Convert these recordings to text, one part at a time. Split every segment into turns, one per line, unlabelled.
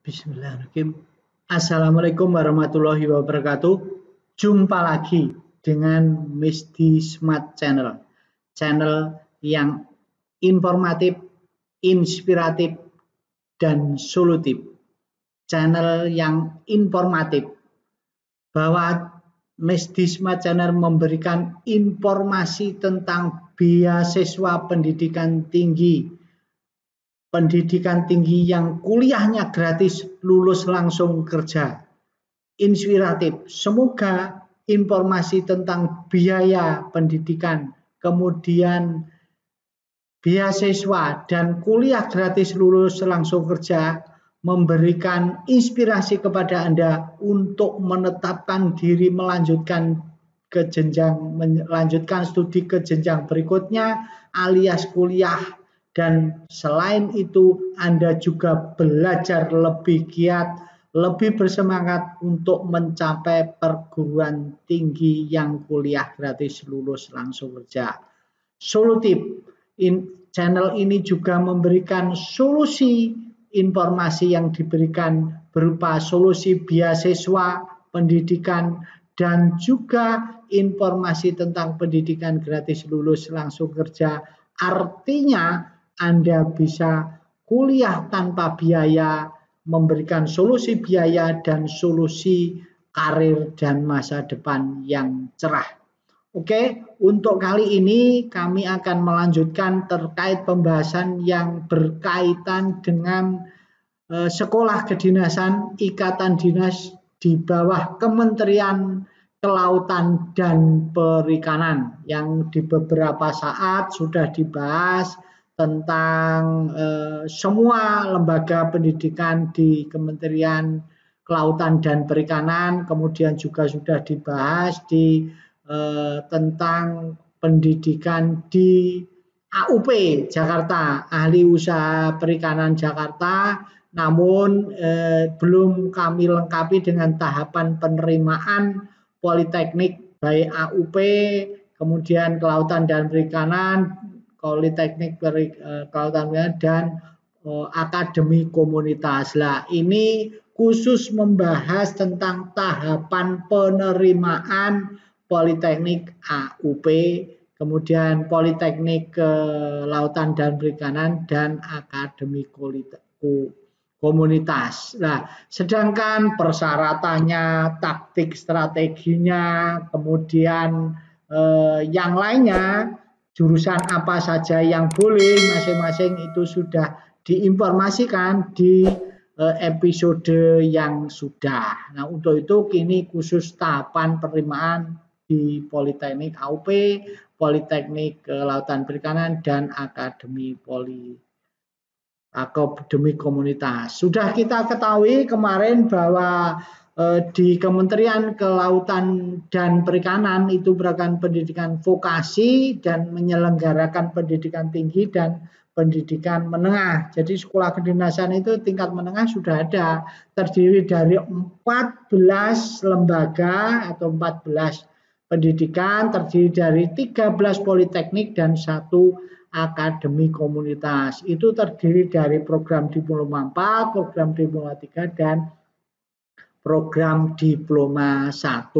Bismillahirrahmanirrahim. Assalamualaikum warahmatullahi wabarakatuh. Jumpa lagi dengan Misdi Smart Channel. Channel yang informatif, inspiratif, dan solutif. Channel yang informatif. Bahwa Misdi Smart Channel memberikan informasi tentang beasiswa pendidikan tinggi yang kuliahnya gratis, lulus langsung kerja. Inspiratif. Semoga informasi tentang biaya pendidikan, kemudian beasiswa dan kuliah gratis lulus langsung kerja memberikan inspirasi kepada Anda untuk menetapkan diri melanjutkan studi ke jenjang berikutnya alias kuliah. Dan selain itu Anda juga belajar lebih giat, lebih bersemangat untuk mencapai perguruan tinggi yang kuliah gratis lulus langsung kerja. Solutif, channel ini juga memberikan solusi informasi yang diberikan berupa solusi beasiswa pendidikan dan juga informasi tentang pendidikan gratis lulus langsung kerja. Artinya Anda bisa kuliah tanpa biaya, memberikan solusi biaya dan solusi karir dan masa depan yang cerah. Oke, untuk kali ini kami akan melanjutkan terkait pembahasan yang berkaitan dengan sekolah kedinasan ikatan dinas di bawah Kementerian Kelautan dan Perikanan yang di beberapa saat sudah dibahas tentang semua lembaga pendidikan di Kementerian Kelautan dan Perikanan, kemudian juga sudah dibahas di tentang pendidikan di AUP Jakarta, Ahli Usaha Perikanan Jakarta, namun belum kami lengkapi dengan tahapan penerimaan Politeknik baik AUP, kemudian Kelautan dan Perikanan, Politeknik Kelautan dan Akademi Komunitas. Nah, ini khusus membahas tentang tahapan penerimaan Politeknik AUP, kemudian Politeknik Kelautan dan Perikanan dan Akademi Komunitas. Nah, sedangkan persyaratannya, taktik strateginya, kemudian yang lainnya, jurusan apa saja yang boleh, masing-masing itu sudah diinformasikan di episode yang sudah. Nah, untuk itu kini khusus tahapan penerimaan di Politeknik AUP, Politeknik Kelautan Perikanan, dan Akademi Komunitas. Sudah kita ketahui kemarin bahwa di Kementerian Kelautan dan Perikanan itu merupakan pendidikan vokasi dan menyelenggarakan pendidikan tinggi dan pendidikan menengah. Jadi sekolah kedinasan itu tingkat menengah sudah ada, terdiri dari 14 lembaga atau 14 pendidikan, terdiri dari 13 politeknik dan 1 akademi komunitas. Itu terdiri dari program diploma 4, program diploma 3, dan program diploma 1.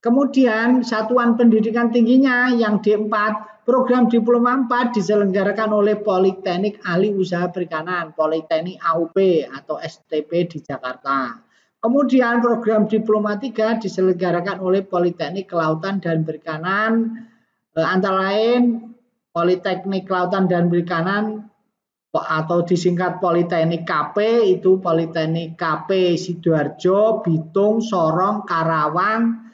Kemudian satuan pendidikan tingginya yang D4, program diploma 4 diselenggarakan oleh Politeknik Ahli Usaha Perikanan, Politeknik AUP atau STP di Jakarta. Kemudian program diploma 3 diselenggarakan oleh Politeknik Kelautan dan Perikanan, antara lain Politeknik Kelautan dan Perikanan atau disingkat Politeknik KP, itu Politeknik KP Sidoarjo, Bitung, Sorong, Karawang,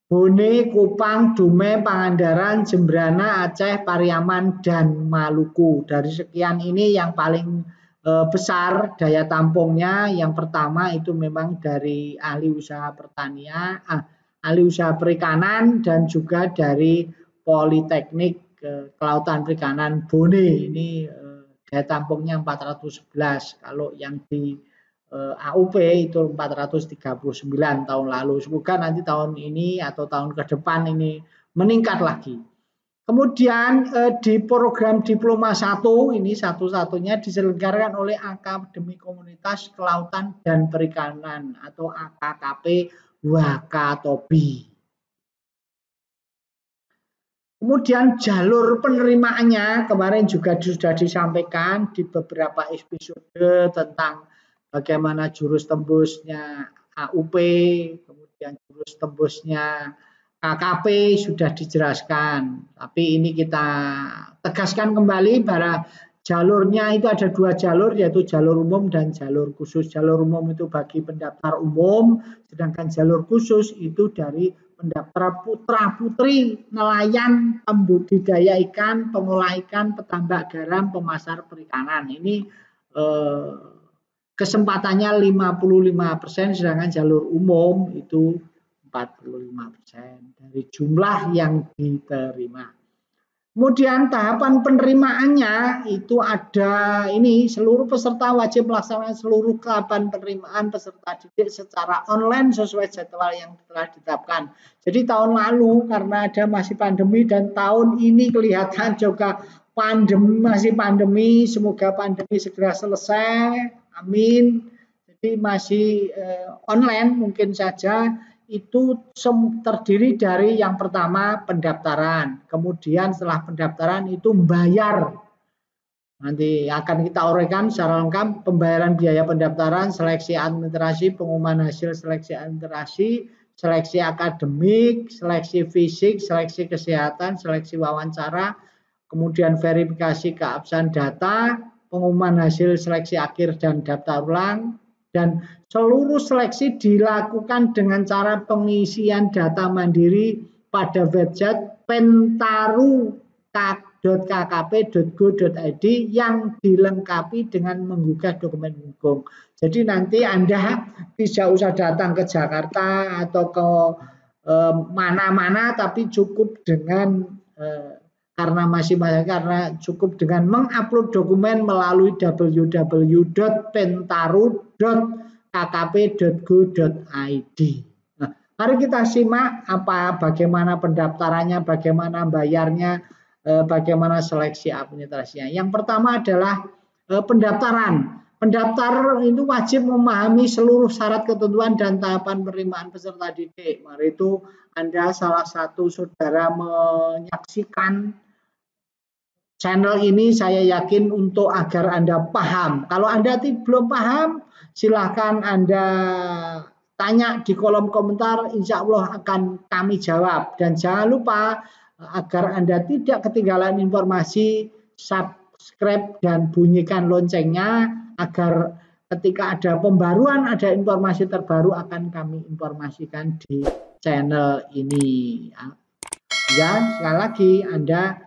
Bone, Kupang, Dumai, Pangandaran, Jembrana, Aceh, Pariaman, dan Maluku. Dari sekian ini yang paling besar daya tampungnya, yang pertama itu memang dari ahli usaha pertanian, ahli usaha perikanan, dan juga dari Politeknik Kelautan Perikanan Bone. Ini daya tampungnya 411. Kalau yang di AUP itu 439 tahun lalu. Semoga nanti tahun ini atau tahun ke depan ini meningkat lagi. Kemudian di program Diploma 1 ini satu-satunya diselenggarakan oleh Akademi Komunitas Kelautan dan Perikanan atau AKKP Wakatobi. Kemudian jalur penerimaannya kemarin juga sudah disampaikan di beberapa episode tentang bagaimana jurus tembusnya AUP, kemudian jurus tembusnya KKP sudah dijelaskan. Tapi ini kita tegaskan kembali bahwa jalurnya itu ada 2 jalur, yaitu jalur umum dan jalur khusus. Jalur umum itu bagi pendaftar umum, sedangkan jalur khusus itu dari pendaftar putra-putri nelayan, pembudidaya ikan, pengolah ikan, petambak garam, pemasar perikanan. Ini kesempatannya 55%, sedangkan jalur umum itu 45% dari jumlah yang diterima. Kemudian tahapan penerimaannya itu ada ini, seluruh peserta wajib melaksanakan seluruh tahapan penerimaan peserta didik secara online sesuai jadwal yang telah ditetapkan. Jadi tahun lalu karena ada masih pandemi dan tahun ini kelihatan juga masih pandemi, semoga pandemi segera selesai. Amin. Jadi masih online mungkin saja. Itu terdiri dari yang pertama pendaftaran, kemudian setelah pendaftaran itu membayar. Nanti akan kita uraikan secara lengkap pembayaran biaya pendaftaran, seleksi administrasi, pengumuman hasil seleksi administrasi, seleksi akademik, seleksi fisik, seleksi kesehatan, seleksi wawancara, kemudian verifikasi keabsahan data, pengumuman hasil seleksi akhir dan daftar ulang, dan seluruh seleksi dilakukan dengan cara pengisian data mandiri pada website pentaru.kkp.go.id yang dilengkapi dengan menggugah dokumen hukum. Jadi nanti Anda tidak usah datang ke Jakarta atau ke mana-mana, tapi cukup dengan karena cukup dengan mengupload dokumen melalui www.pentaru.kkp.go.id. Nah, mari kita simak bagaimana pendaftarannya, bagaimana bayarnya, bagaimana seleksi administrasinya. Yang pertama adalah pendaftaran. Pendaftar itu wajib memahami seluruh syarat ketentuan dan tahapan penerimaan peserta didik. Mari itu Anda salah satu saudara menyaksikan channel ini, saya yakin untuk agar Anda paham. Kalau Anda belum paham, silahkan Anda tanya di kolom komentar, insya Allah akan kami jawab. Dan jangan lupa agar Anda tidak ketinggalan informasi, subscribe dan bunyikan loncengnya agar ketika ada pembaruan, ada informasi terbaru akan kami informasikan di channel ini. Ya, sekali lagi Anda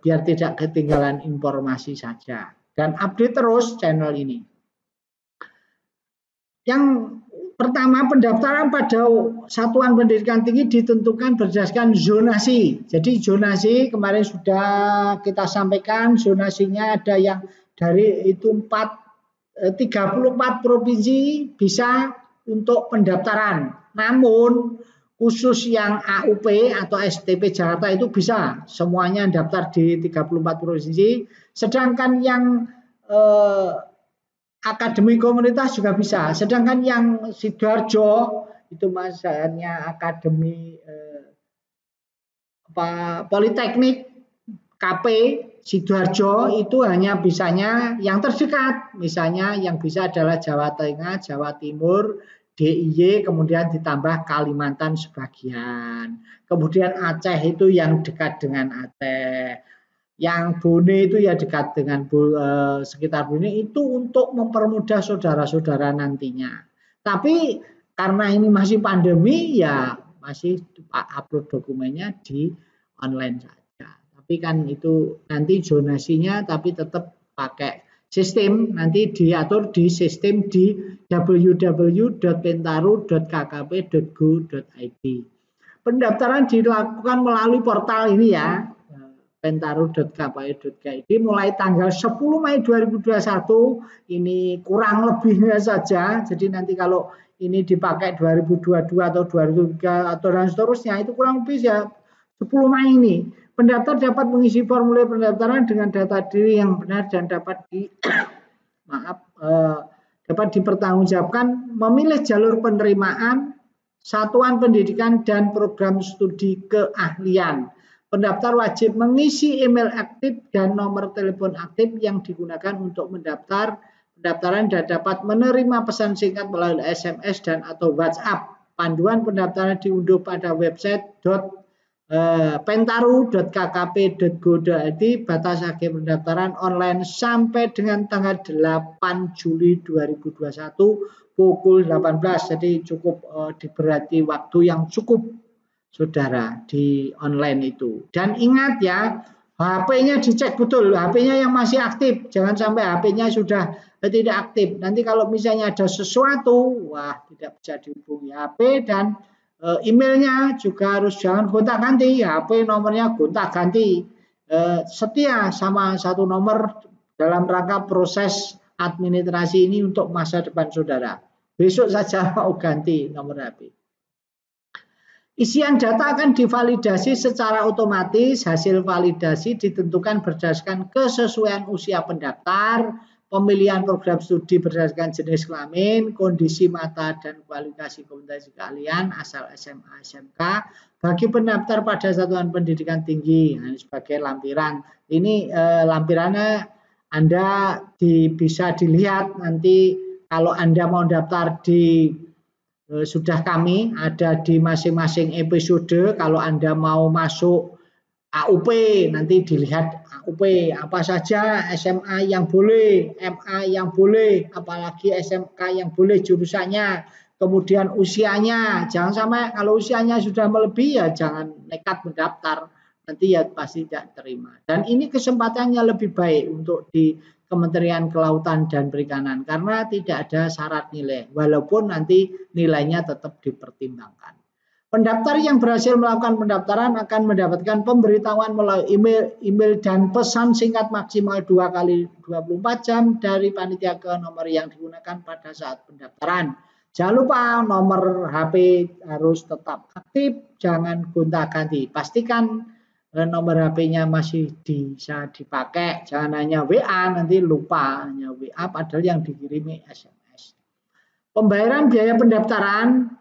biar tidak ketinggalan informasi saja dan update terus channel ini. Yang pertama, pendaftaran pada satuan pendidikan tinggi ditentukan berdasarkan zonasi. Jadi zonasi kemarin sudah kita sampaikan, zonasinya ada yang dari itu 34 provinsi bisa untuk pendaftaran. Namun khusus yang AUP atau STP Jakarta itu bisa semuanya daftar di 34 provinsi. Sedangkan yang akademi komunitas juga bisa. Sedangkan yang Sidoarjo itu masanya akademi Politeknik KP Sidoarjo itu hanya bisanya yang terdekat. Misalnya yang bisa adalah Jawa Tengah, Jawa Timur, DIY, kemudian ditambah Kalimantan sebagian. Kemudian Aceh itu yang dekat dengan Aceh. Yang Bone itu ya dekat dengan sekitar Bone, itu untuk mempermudah saudara-saudara nantinya. Tapi karena ini masih pandemi ya masih upload dokumennya di online saja. Tapi kan itu nanti zonasinya tapi tetap pakai sistem, nanti diatur di sistem di www.pentaru.kkp.go.id. Pendaftaran dilakukan melalui portal ini ya, pentaru.kkp.go.id mulai tanggal 10 Mei 2021. Ini kurang lebihnya saja. Jadi nanti kalau ini dipakai 2022 atau 2023 atau dan seterusnya itu kurang lebih ya 10 Mei ini. Pendaftar dapat mengisi formulir pendaftaran dengan data diri yang benar dan dapat dapat dipertanggungjawabkan, memilih jalur penerimaan, satuan pendidikan, dan program studi keahlian. Pendaftar wajib mengisi email aktif dan nomor telepon aktif yang digunakan untuk pendaftaran dan dapat menerima pesan singkat melalui SMS dan atau WhatsApp. Panduan pendaftaran diunduh pada website pentaru.kkp.go.id. Batas akhir pendaftaran online sampai dengan tanggal 8 Juli 2021 pukul 18. Jadi cukup diberati waktu yang cukup, saudara, di online itu. Dan ingat ya, HP-nya dicek betul, HP-nya yang masih aktif, jangan sampai HP-nya sudah tidak aktif. Nanti kalau misalnya ada sesuatu, wah, tidak bisa dihubungi HP. Dan emailnya juga harus jangan gonta-ganti, HP nomornya gonta-ganti, setia sama satu nomor dalam rangka proses administrasi ini untuk masa depan saudara. Besok saja mau ganti nomor HP. Isian data akan divalidasi secara otomatis. Hasil validasi ditentukan berdasarkan kesesuaian usia pendaftar, pemilihan program studi berdasarkan jenis kelamin, kondisi mata, dan kualifikasi kompetensi keahlian asal SMA SMK bagi pendaftar pada satuan pendidikan tinggi. Nah, sebagai lampiran. Ini lampirannya Anda bisa dilihat nanti kalau Anda mau daftar di sudah kami ada di masing-masing episode. Kalau Anda mau masuk AUP, nanti dilihat AUP apa saja SMA yang boleh, MA yang boleh, apalagi SMK yang boleh jurusannya, kemudian usianya. Jangan sampai kalau usianya sudah melebihi ya jangan nekat mendaftar, nanti ya pasti tidak terima. Dan ini kesempatannya lebih baik untuk di Kementerian Kelautan dan Perikanan karena tidak ada syarat nilai, walaupun nanti nilainya tetap dipertimbangkan. Pendaftar yang berhasil melakukan pendaftaran akan mendapatkan pemberitahuan melalui email dan pesan singkat maksimal 2 kali 24 jam dari panitia ke nomor yang digunakan pada saat pendaftaran. Jangan lupa nomor HP harus tetap aktif, jangan gonta-ganti. Pastikan nomor HP-nya masih bisa dipakai, jangan hanya WA, nanti lupa hanya WA padahal yang dikirimi SMS. Pembayaran biaya pendaftaran.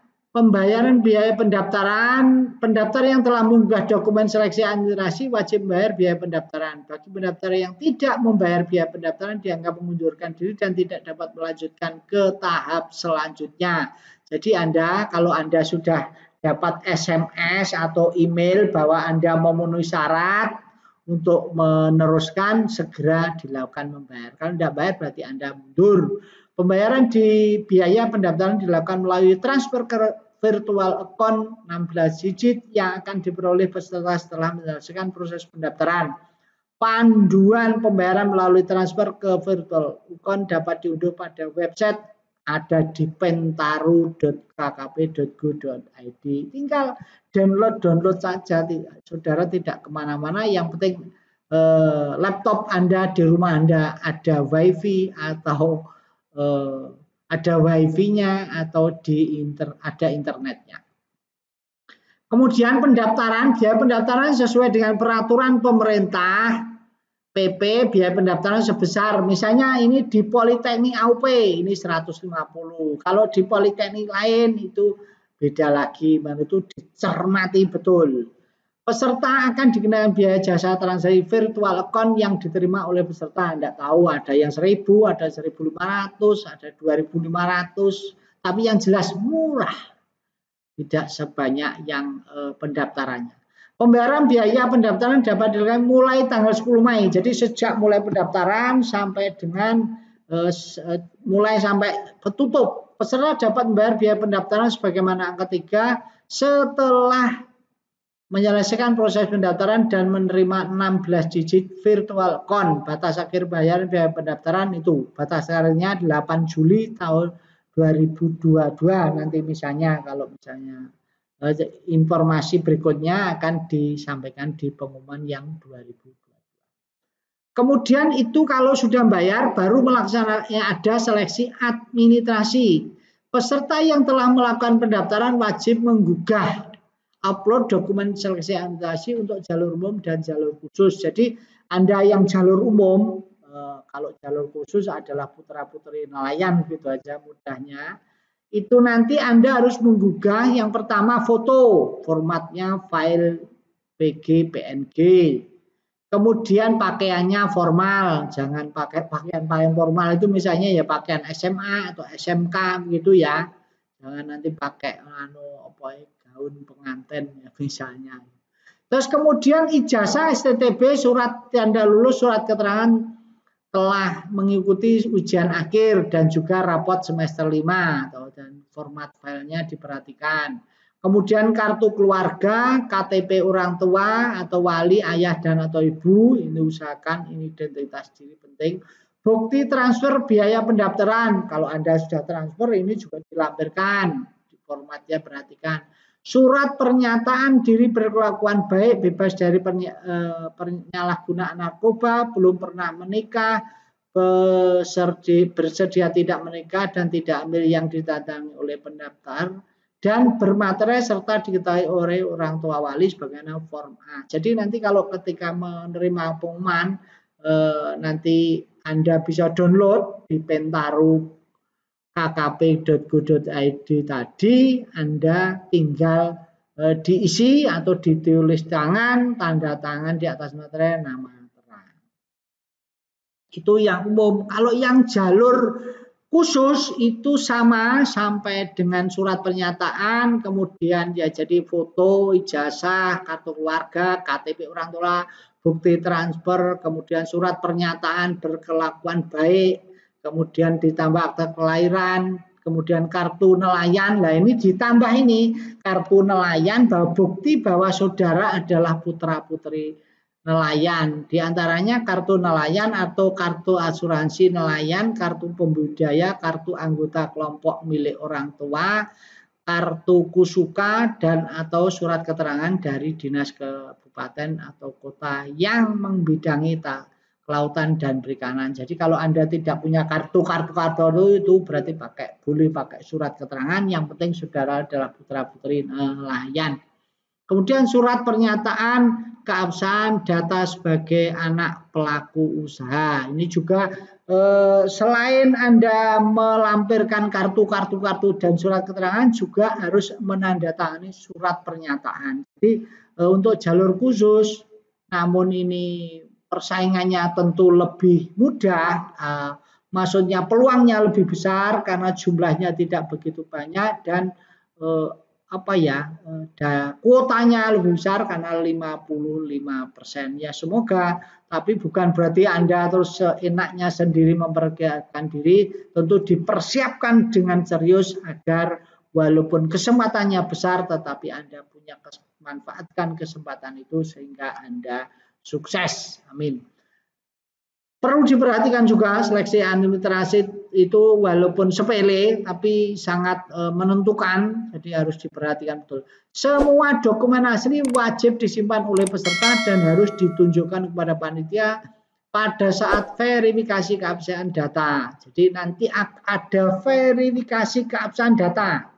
Pendaftar yang telah mengunggah dokumen seleksi administrasi wajib membayar biaya pendaftaran. Bagi pendaftar yang tidak membayar biaya pendaftaran dianggap mengundurkan diri dan tidak dapat melanjutkan ke tahap selanjutnya. Jadi kalau Anda sudah dapat SMS atau email bahwa Anda memenuhi syarat untuk meneruskan, segera dilakukan membayar. Kalau tidak bayar berarti Anda mundur. Pembayaran di biaya pendaftaran dilakukan melalui transfer ke virtual account 16 digit yang akan diperoleh peserta setelah menyelesaikan proses pendaftaran. Panduan pembayaran melalui transfer ke virtual account dapat diunduh pada website ada di pentaru.kkp.go.id. Tinggal download saja, saudara tidak kemana-mana. Yang penting laptop Anda di rumah Anda ada wifi atau ada wifi-nya atau ada internetnya. Kemudian biaya pendaftaran sesuai dengan peraturan pemerintah PP, biaya pendaftaran sebesar, misalnya ini di Politeknik AUP ini 150. Kalau di Politeknik lain itu beda lagi, itu dicermati betul. Peserta akan dikenakan biaya jasa transaksi virtual account yang diterima oleh peserta. Anda tahu ada yang 1.000, ada 1.500, ada 2.500, tapi yang jelas murah. Tidak sebanyak yang pendaftarannya. Pembayaran biaya pendaftaran dapat dilakukan mulai tanggal 10 Mei. Jadi sejak mulai pendaftaran sampai dengan sampai tutup. Peserta dapat membayar biaya pendaftaran sebagaimana angka 3 setelah menyelesaikan proses pendaftaran dan menerima 16 digit virtual account. Batas akhir bayaran biaya pendaftaran itu batas akhirnya 8 Juli tahun 2022. Nanti misalnya kalau misalnya informasi berikutnya akan disampaikan di pengumuman yang 2022. Kemudian itu kalau sudah bayar baru melaksanakan ada seleksi administrasi. Peserta yang telah melakukan pendaftaran wajib menggugah upload dokumen seleksi administrasi untuk jalur umum dan jalur khusus. Jadi Anda yang jalur umum, kalau jalur khusus adalah putra-putri nelayan, gitu aja mudahnya. Itu nanti Anda harus menggugah yang pertama foto, formatnya file PG, PNG. Kemudian pakaiannya formal, jangan pakai pakaian formal itu misalnya ya pakaian SMA atau SMK gitu ya. Jangan nanti pakai gaun pengantin ya, misalnya. Terus kemudian ijazah, STTB, surat tanda lulus, surat keterangan telah mengikuti ujian akhir dan juga rapot semester 5 dan format filenya diperhatikan. Kemudian kartu keluarga, KTP orang tua atau wali, ayah dan atau ibu, ini usahakan ini identitas diri penting. Bukti transfer biaya pendaftaran, kalau Anda sudah transfer ini juga dilampirkan, di formatnya perhatikan. Surat pernyataan diri berkelakuan baik, bebas dari penyalahgunaan narkoba, belum pernah menikah, bersedia tidak menikah dan tidak ambil yang ditandangi oleh pendaftar, dan bermaterai serta diketahui oleh orang tua wali sebagaimana form A. Jadi nanti kalau ketika menerima pengumuman, nanti Anda bisa download di Pentaru kkp.go.id tadi, Anda tinggal diisi atau ditulis tangan, tanda tangan di atas materai nama terang. Itu yang umum. Kalau yang jalur khusus itu sama sampai dengan surat pernyataan, kemudian ya jadi foto, ijazah, kartu keluarga, KTP orang tua, bukti transfer, kemudian surat pernyataan berkelakuan baik, kemudian ditambah akta kelahiran, kemudian kartu nelayan. Nah ini ditambah ini kartu nelayan bahwa bukti bahwa saudara adalah putra-putri nelayan. Di antaranya kartu nelayan atau kartu asuransi nelayan, kartu pembudaya, kartu anggota kelompok milik orang tua, kartu kusuka, dan atau surat keterangan dari dinas kabupaten atau kota yang membidangi kelautan dan perikanan. Jadi kalau Anda tidak punya kartu itu berarti boleh pakai surat keterangan, yang penting saudara adalah putra-putri nelayan. Kemudian surat pernyataan keabsahan data sebagai anak pelaku usaha. Ini juga selain Anda melampirkan kartu dan surat keterangan, juga harus menandatangani surat pernyataan. Jadi untuk jalur khusus, namun ini persaingannya tentu lebih mudah, maksudnya peluangnya lebih besar karena jumlahnya tidak begitu banyak dan kuotanya lebih besar karena 55%. Ya semoga, tapi bukan berarti Anda terus seenaknya sendiri memperkenalkan diri, tentu dipersiapkan dengan serius agar walaupun kesempatannya besar tetapi Anda punya manfaatkan kesempatan itu sehingga Anda sukses. Amin. Perlu diperhatikan juga seleksi administrasi itu walaupun sepele tapi sangat menentukan, jadi harus diperhatikan betul. Semua dokumen asli wajib disimpan oleh peserta dan harus ditunjukkan kepada panitia pada saat verifikasi keabsahan data. Jadi nanti ada verifikasi keabsahan data.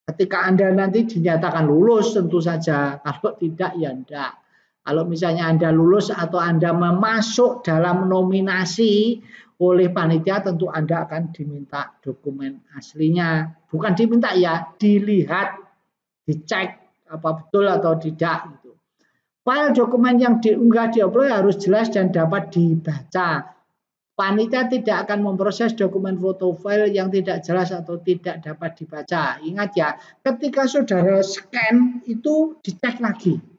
Ketika Anda nanti dinyatakan lulus tentu saja, kalau tidak ya enggak. Kalau misalnya Anda lulus atau Anda masuk dalam nominasi oleh panitia, tentu Anda akan diminta dokumen aslinya. Bukan diminta ya, dilihat, dicek apa betul atau tidak. Gitu. File dokumen yang diunggah diupload harus jelas dan dapat dibaca. Panitia tidak akan memproses dokumen foto file yang tidak jelas atau tidak dapat dibaca. Ingat ya, ketika saudara scan itu dicek lagi.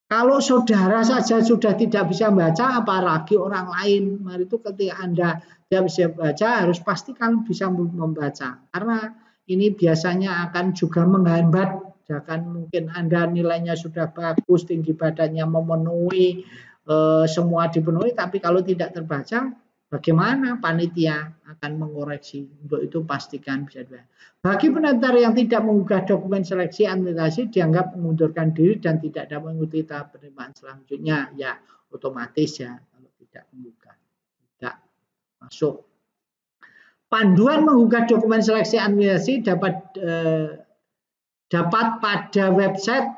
Kalau saudara saja sudah tidak bisa membaca, apalagi orang lain. Mari itu ketika Anda tidak bisa baca, harus pastikan bisa membaca. Karena ini biasanya akan juga menghambat. Jangan mungkin Anda nilainya sudah bagus, tinggi badannya memenuhi, semua dipenuhi, tapi kalau tidak terbaca, bagaimana panitia akan mengoreksi? Untuk itu pastikan bisa dibaca. Bagi pendaftar yang tidak mengunggah dokumen seleksi administrasi dianggap mengundurkan diri dan tidak dapat mengikuti tahap penerimaan selanjutnya. Ya, otomatis ya kalau tidak mengunggah, tidak masuk. Panduan mengunggah dokumen seleksi administrasi dapat pada website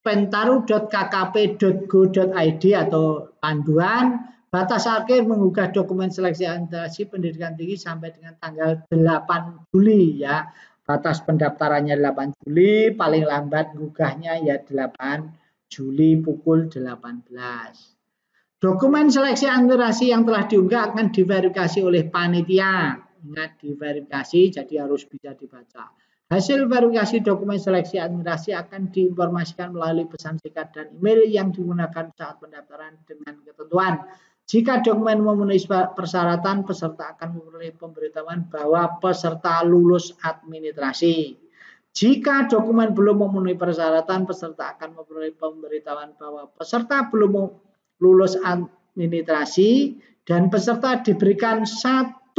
pentaru.kkp.go.id atau panduan batas akhir mengunggah dokumen seleksi administrasi pendidikan tinggi sampai dengan tanggal 8 Juli ya. Batas pendaftarannya 8 Juli, paling lambat gugahnya ya 8 Juli pukul 18. Dokumen seleksi administrasi yang telah diunggah akan diverifikasi oleh panitia. Ingat diverifikasi, jadi harus bisa dibaca. Hasil verifikasi dokumen seleksi administrasi akan diinformasikan melalui pesan singkat dan email yang digunakan saat pendaftaran dengan ketentuan. Jika dokumen memenuhi persyaratan, peserta akan memperoleh pemberitahuan bahwa peserta lulus administrasi. Jika dokumen belum memenuhi persyaratan, peserta akan memperoleh pemberitahuan bahwa peserta belum lulus administrasi dan peserta diberikan 1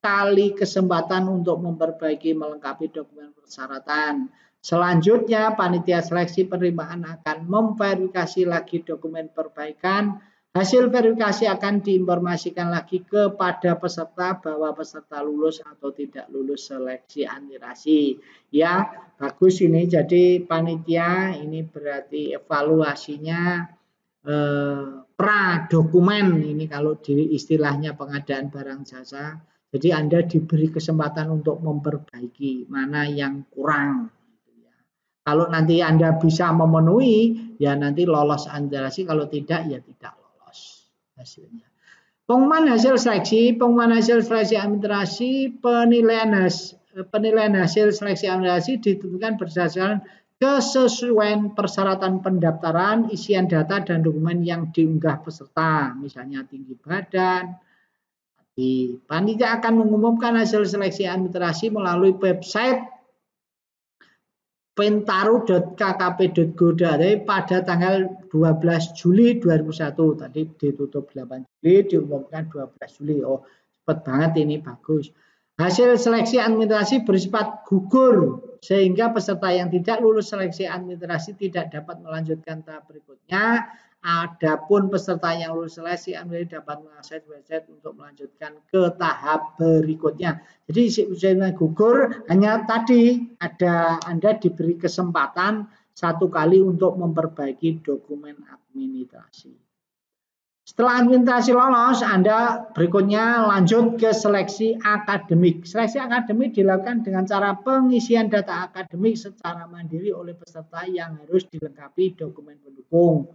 kali kesempatan untuk memperbaiki melengkapi dokumen persyaratan. Selanjutnya, panitia seleksi penerimaan akan memverifikasi lagi dokumen perbaikan. Hasil verifikasi akan diinformasikan lagi kepada peserta bahwa peserta lulus atau tidak lulus seleksi administrasi. Ya, bagus ini. Jadi panitia ini berarti evaluasinya pra dokumen ini kalau di istilahnya pengadaan barang jasa. Jadi Anda diberi kesempatan untuk memperbaiki mana yang kurang. Kalau nanti Anda bisa memenuhi, ya nanti lolos administrasi. Kalau tidak, ya tidak lolos hasilnya. Pengumuman hasil seleksi, administrasi, penilaian hasil seleksi administrasi ditentukan berdasarkan kesesuaian persyaratan pendaftaran, isian data dan dokumen yang diunggah peserta, misalnya tinggi badan. Panitia akan mengumumkan hasil seleksi administrasi melalui website pentaru.kkp.go.id pada tanggal 12 Juli 2001. Tadi ditutup 8 Juli, diumumkan 12 Juli. Oh, cepat banget ini, bagus. Hasil seleksi administrasi bersifat gugur, sehingga peserta yang tidak lulus seleksi administrasi tidak dapat melanjutkan tahap berikutnya. Adapun peserta yang lulus seleksi administrasi dapat mengakses website untuk melanjutkan ke tahap berikutnya. Jadi ujian gugur hanya tadi ada Anda diberi kesempatan 1 kali untuk memperbaiki dokumen administrasi. Setelah administrasi lolos, Anda berikutnya lanjut ke seleksi akademik. Seleksi akademik dilakukan dengan cara pengisian data akademik secara mandiri oleh peserta yang harus dilengkapi dokumen pendukung.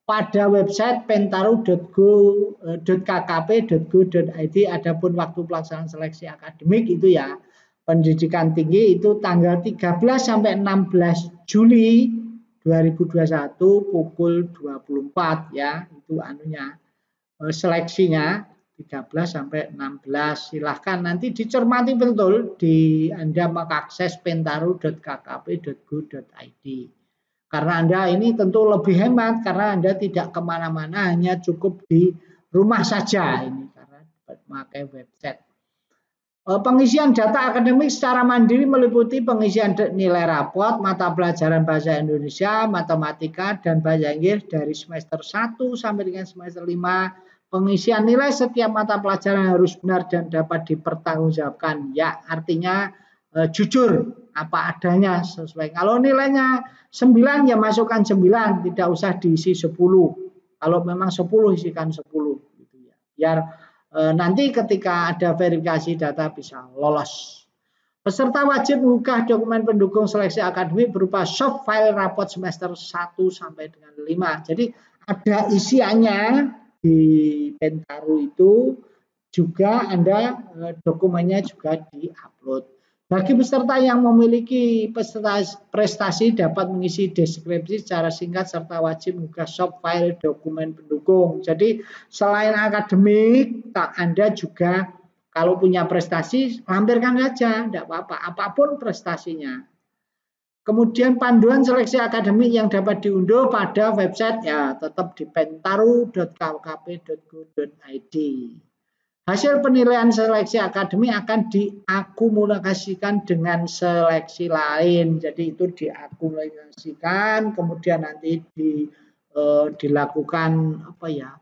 Pada website pentaru.kkp.go.id adapun waktu pelaksanaan seleksi akademik itu ya pendidikan tinggi itu tanggal 13 sampai 16 Juli 2021 pukul 24 ya, itu anunya seleksinya 13 sampai 16. Silahkan nanti dicermati betul di Anda mengakses pentaru.kkp.go.id. Karena Anda ini tentu lebih hemat karena Anda tidak kemana-mana, hanya cukup di rumah saja ini karena memakai website. Pengisian data akademik secara mandiri meliputi pengisian nilai rapot, mata pelajaran bahasa Indonesia, matematika, dan bahasa Inggris dari semester 1 sampai dengan semester 5. Pengisian nilai setiap mata pelajaran harus benar dan dapat dipertanggungjawabkan. Ya, artinya jujur apa adanya sesuai. Kalau nilainya 9 ya masukkan 9, tidak usah diisi 10. Kalau memang 10 isikan 10 gitu ya. Biar nanti ketika ada verifikasi data bisa lolos. Peserta wajib mengunggah dokumen pendukung seleksi akademik berupa soft file rapot semester 1 sampai dengan 5. Jadi ada isiannya di Pentaru itu juga Anda dokumennya juga diupload. Bagi peserta yang memiliki prestasi dapat mengisi deskripsi secara singkat serta wajib mengunggah soft file dokumen pendukung. Jadi selain akademik, Anda juga kalau punya prestasi lampirkan saja, tidak apa-apa, apapun prestasinya. Kemudian panduan seleksi akademik yang dapat diunduh pada website ya tetap di pentaru.kkp.go.id. Hasil penilaian seleksi akademik akan diakumulasikan dengan seleksi lain. Jadi itu diakumulasikan, kemudian nanti dilakukan apa ya,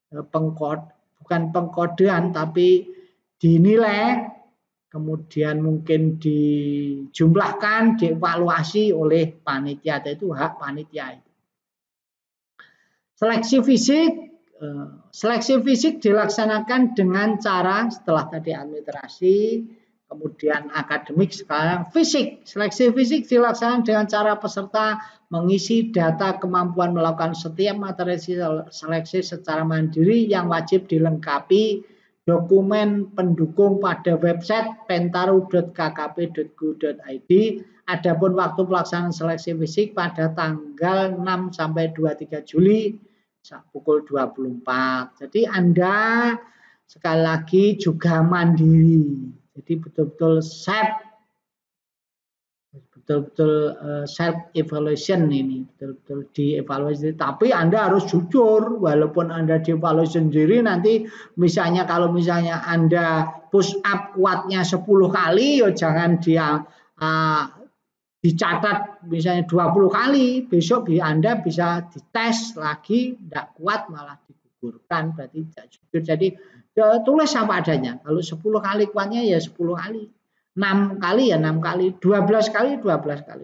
bukan pengkodean tapi dinilai kemudian mungkin dijumlahkan, dievaluasi oleh panitia, itu hak panitia. Seleksi fisik dilaksanakan dengan cara setelah tadi administrasi, kemudian akademik, sekarang fisik. Seleksi fisik dilaksanakan dengan cara peserta mengisi data kemampuan melakukan setiap materi seleksi secara mandiri yang wajib dilengkapi dokumen pendukung pada website pentaru.kkp.go.id. Adapun waktu pelaksanaan seleksi fisik pada tanggal 6 sampai 23 Juli pukul 24. Jadi Anda sekali lagi juga mandiri. Jadi betul-betul self evaluation ini, betul-betul dievaluasi. Tapi Anda harus jujur, walaupun Anda dievaluasi sendiri, nanti misalnya kalau misalnya Anda push up kuatnya 10 kali, ya jangan dia dicatat misalnya 20 kali, besok Anda bisa dites lagi, tidak kuat malah digugurkan, berarti tidak jujur. Jadi tulis apa adanya. Kalau 10 kali kuatnya ya 10 kali. 6 kali ya 6 kali, 12 kali 12 kali.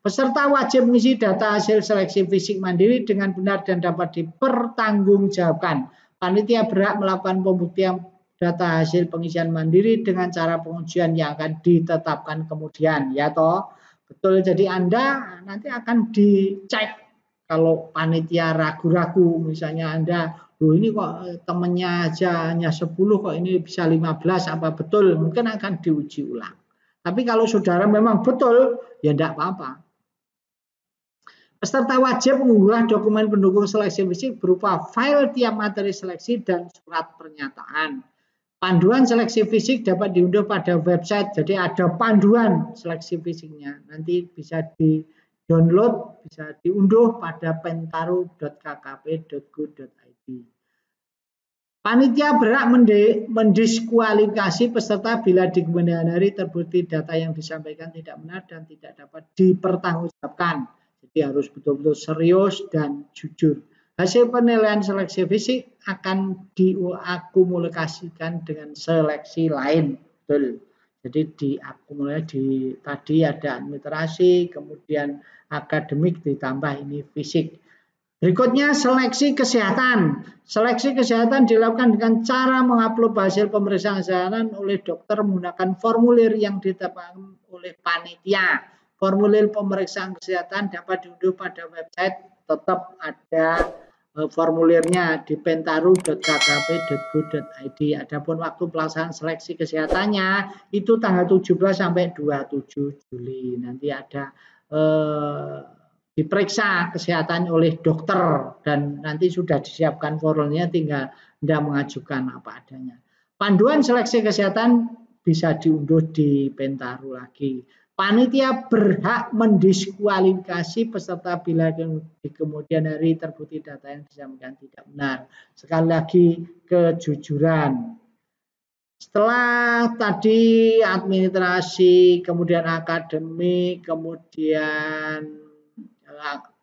Peserta wajib mengisi data hasil seleksi fisik mandiri dengan benar dan dapat dipertanggungjawabkan. Panitia berhak melakukan pembuktian data hasil pengisian mandiri dengan cara pengujian yang akan ditetapkan kemudian. Ya toh, betul. Jadi Anda nanti akan dicek kalau panitia ragu-ragu, misalnya Anda ini kok temennya aja hanya 10 kok ini bisa 15, apa betul? Mungkin akan diuji ulang. Tapi kalau saudara memang betul, ya tidak apa-apa. Peserta wajib mengunggah dokumen pendukung seleksi fisik berupa file tiap materi seleksi dan surat pernyataan. Panduan seleksi fisik dapat diunduh pada website. Jadi ada panduan seleksi fisiknya. Nanti bisa di-download, bisa diunduh pada pentaru.kkp.go.id. Panitia berhak mendiskualifikasi peserta bila di kemudian hari terbukti data yang disampaikan tidak benar dan tidak dapat dipertanggungjawabkan. Jadi harus betul-betul serius dan jujur. Hasil penilaian seleksi fisik akan diakumulasikan dengan seleksi lain. Betul. Jadi diakumulasi tadi ada administrasi, kemudian akademik ditambah ini fisik. Berikutnya seleksi kesehatan. Seleksi kesehatan dilakukan dengan cara mengupload hasil pemeriksaan kesehatan oleh dokter menggunakan formulir yang ditetapkan oleh panitia. Formulir pemeriksaan kesehatan dapat diunduh pada website, tetap ada formulirnya di pentaru.kkp.go.id. Adapun waktu pelaksanaan seleksi kesehatannya itu tanggal 17 sampai 27 Juli. Nanti ada diperiksa kesehatan oleh dokter dan nanti sudah disiapkan formulirnya, tinggal Anda mengajukan apa adanya. Panduan seleksi kesehatan bisa diunduh di Pentaru lagi. Panitia berhak mendiskualifikasi peserta bila di kemudian hari terbukti data yang disampaikan tidak benar. Sekali lagi kejujuran. Setelah tadi administrasi, kemudian akademik, kemudian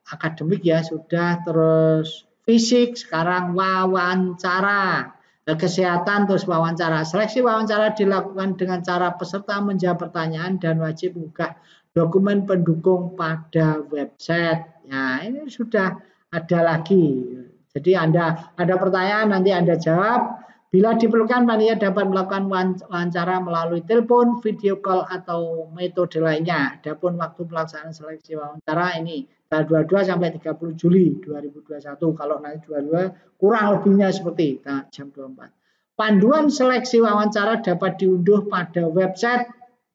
akademik ya sudah, terus fisik, sekarang wawancara. Kesehatan terus wawancara. Seleksi wawancara dilakukan dengan cara peserta menjawab pertanyaan dan wajib mengunggah dokumen pendukung pada website. Nah, ini sudah ada lagi. Jadi Anda ada pertanyaan nanti Anda jawab. Bila diperlukan panitia dapat melakukan wawancara melalui telepon, video call atau metode lainnya. Adapun waktu pelaksanaan seleksi wawancara ini tanggal 22 sampai 30 Juli 2021. Kalau nanti 22 kurang lebihnya seperti jam 24. Panduan seleksi wawancara dapat diunduh pada website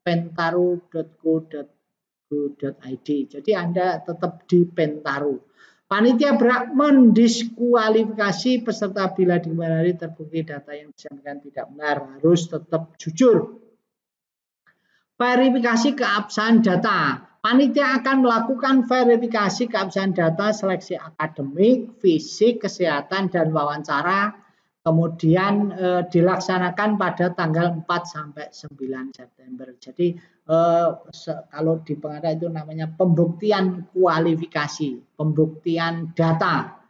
pentaru.go.id. Jadi Anda tetap di Pentaru. Panitia berhak mendiskualifikasi peserta bila di mana hari terbukti data yang disampaikan tidak benar, harus tetap jujur. Verifikasi keabsahan data. Panitia akan melakukan verifikasi keabsahan data seleksi akademik, fisik, kesehatan, dan wawancara. Kemudian dilaksanakan pada tanggal 4 sampai 9 September. Jadi kalau di pengadilan itu namanya pembuktian kualifikasi, pembuktian data.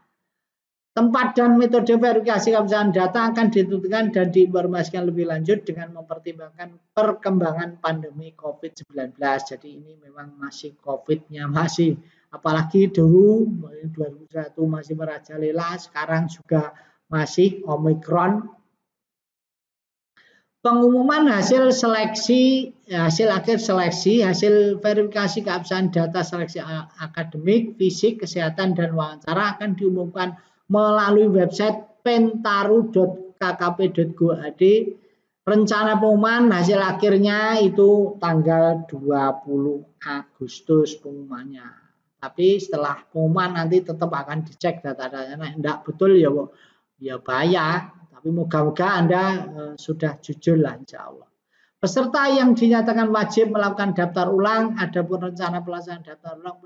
Tempat dan metode verifikasi keabsahan data akan ditentukan dan diinformasikan lebih lanjut dengan mempertimbangkan perkembangan pandemi COVID-19. Jadi ini memang masih COVID-nya masih, apalagi dulu 2021 masih merajalela, sekarang juga masih Omicron. Pengumuman hasil seleksi, hasil akhir seleksi, hasil verifikasi keabsahan data seleksi akademik, fisik, kesehatan, dan wawancara akan diumumkan melalui website pentaru.kkp.go.id. Rencana pengumuman hasil akhirnya itu tanggal 20 Agustus pengumumannya. Tapi setelah pengumuman nanti tetap akan dicek data-datanya. Nah, enggak betul ya, Bu. Ya bahaya. Tapi moga-moga Anda sudah jujur lah insya Allah. Peserta yang dinyatakan wajib melakukan daftar ulang, adapun rencana pelaksanaan daftar ulang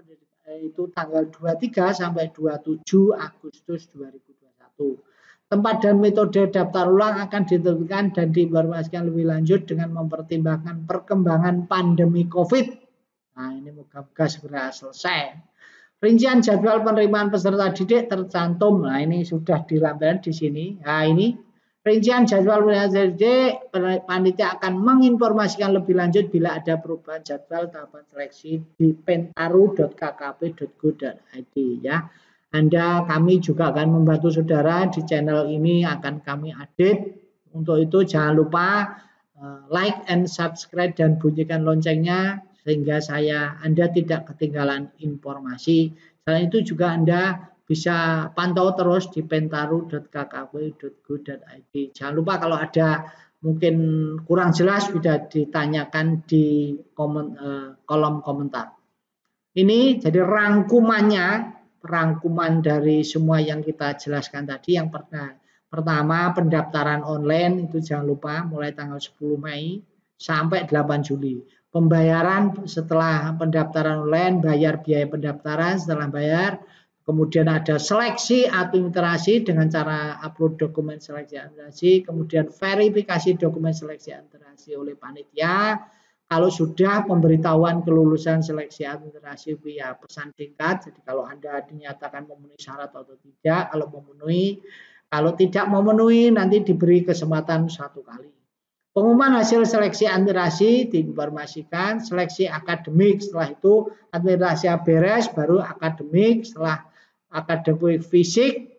itu tanggal 23 sampai 27 Agustus 2021. Tempat dan metode daftar ulang akan ditentukan dan diinformasikan lebih lanjut dengan mempertimbangkan perkembangan pandemi COVID. Nah, ini moga-moga segera selesai. Rincian jadwal penerimaan peserta didik tercantum. Nah, ini sudah dilampirkan di sini. Nah, ini rincian jadwal peserta didik, panitia akan menginformasikan lebih lanjut bila ada perubahan jadwal tahapan seleksi di pentaru.kkp.go.id ya. Kami juga akan membantu saudara di channel ini, akan kami update. Untuk itu jangan lupa like and subscribe dan bunyikan loncengnya sehingga Anda tidak ketinggalan informasi. Selain itu juga Anda bisa pantau terus di pentaru.kkp.go.id. Jangan lupa kalau ada mungkin kurang jelas bisa ditanyakan di kolom komentar. Ini jadi rangkuman dari semua yang kita jelaskan tadi. Yang pertama pendaftaran online itu jangan lupa mulai tanggal 10 Mei sampai 8 Juli. Pembayaran setelah pendaftaran online, bayar biaya pendaftaran, setelah bayar, kemudian ada seleksi administrasi dengan cara upload dokumen seleksi administrasi, kemudian verifikasi dokumen seleksi administrasi oleh panitia. Kalau sudah pemberitahuan kelulusan seleksi administrasi via pesan singkat, jadi kalau Anda dinyatakan memenuhi syarat atau tidak, kalau memenuhi, kalau tidak memenuhi nanti diberi kesempatan 1 kali. Pengumuman hasil seleksi administrasi diinformasikan, seleksi akademik, setelah itu administrasi beres, baru akademik, setelah akademik fisik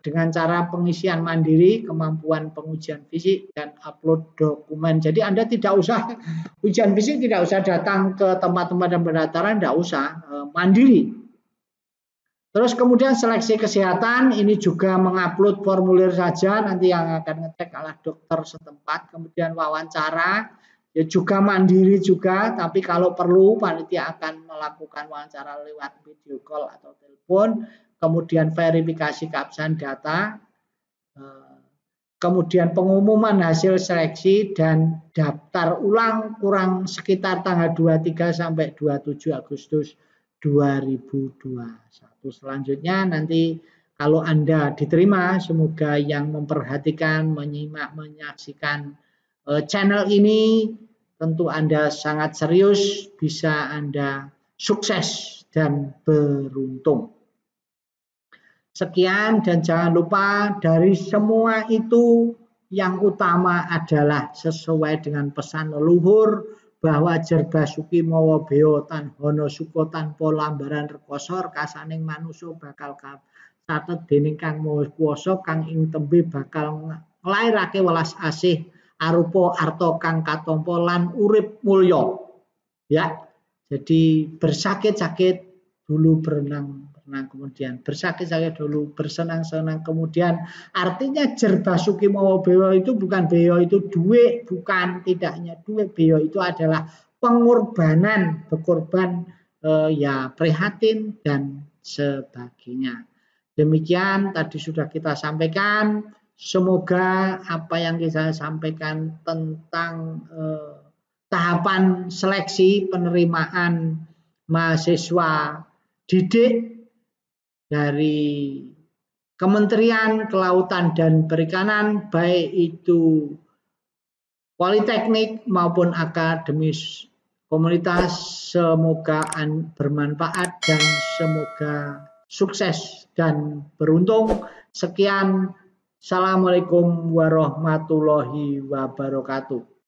dengan cara pengisian mandiri, kemampuan pengujian fisik, dan upload dokumen. Jadi Anda tidak usah, ujian fisik tidak usah datang ke tempat-tempat pendaftaran, tidak usah, mandiri. Terus kemudian seleksi kesehatan, ini juga mengupload formulir saja, nanti yang akan ngecek adalah dokter setempat. Kemudian wawancara, ya juga mandiri juga, tapi kalau perlu panitia akan melakukan wawancara lewat video call atau telepon. Kemudian verifikasi keabsahan data, kemudian pengumuman hasil seleksi dan daftar ulang kurang sekitar tanggal 23 sampai 27 Agustus 2021. Selanjutnya nanti kalau Anda diterima, semoga yang memperhatikan, menyimak, menyaksikan channel ini, tentu Anda sangat serius, bisa Anda sukses dan beruntung. Sekian dan jangan lupa dari semua itu yang utama adalah sesuai dengan pesan leluhur bahwa Jerbasuki mawa beo tan hono suko tanpa lambaran rekosor kasaning manusa bakal catet dening Kang Maha Kuwasa kang ing tembe bakal nglairake welas asih arupa arta kang katampa lan urip mulya. Ya. Jadi bersakit-sakit dulu berenang kemudian bersakit-sakit dulu, bersenang-senang kemudian. Artinya Jerbasuki mawa beo itu bukan beo itu duit, bukan, tidaknya duit. Beo itu adalah pengorbanan, berkorban, ya prihatin dan sebagainya. Demikian tadi sudah kita sampaikan. Semoga apa yang kita sampaikan tentang tahapan seleksi penerimaan mahasiswa didik dari Kementerian Kelautan dan Perikanan, baik itu politeknik maupun akademis komunitas, semoga bermanfaat dan semoga sukses dan beruntung. Sekian, Assalamualaikum warahmatullahi wabarakatuh.